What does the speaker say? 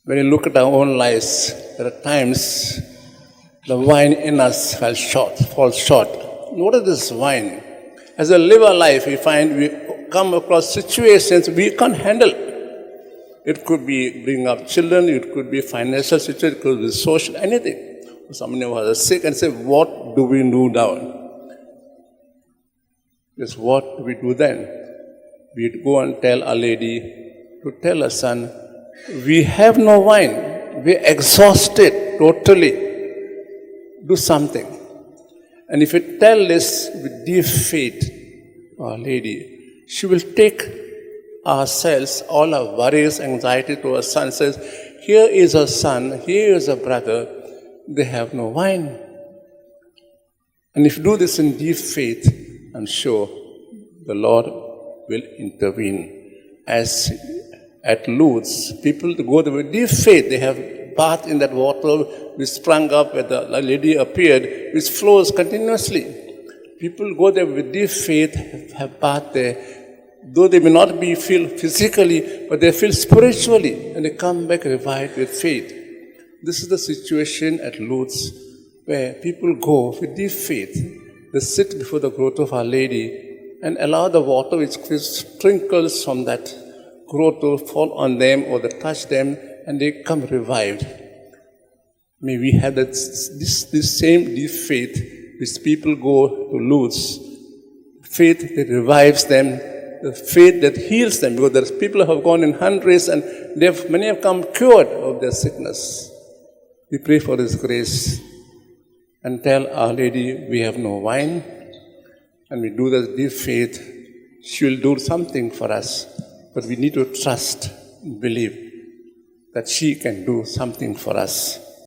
When you look at our own lives, there are times the wine in us falls short. What is this wine? As we live our life, we find we come across situations we can't handle. It could be bringing up children, it could be financial situation, it could be social, anything. Somebody was sick and say, what do we do now? Yes, what do we do then? We'd go and tell our lady to tell her son, we have no wine. We're exhausted totally. Do something. And if you tell this with deep faith, our lady, she will take ourselves, all our worries, anxiety to her son, says, here is a son, here is a brother, they have no wine. And if you do this in deep faith, I'm sure the Lord will intervene. As at Lourdes, people go there with deep faith, they have bath in that water which sprung up where the lady appeared, which flows continuously. People go there with deep faith, have bath there. Though they may not be feel physically, but they feel spiritually, and they come back revived with faith. This is the situation at Lourdes, where people go with deep faith. They sit before the grotto of Our Lady and allow the water which sprinkles from that grotto fall on them or they touch them, and they come revived. May we have this same deep faith which people go to Lourdes. Faith that revives them, the faith that heals them, because there are people who have gone in hundreds and many have come cured of their sickness. We pray for this grace and tell Our Lady we have no wine, and we do this deep faith. She will do something for us, but we need to trust and believe that she can do something for us.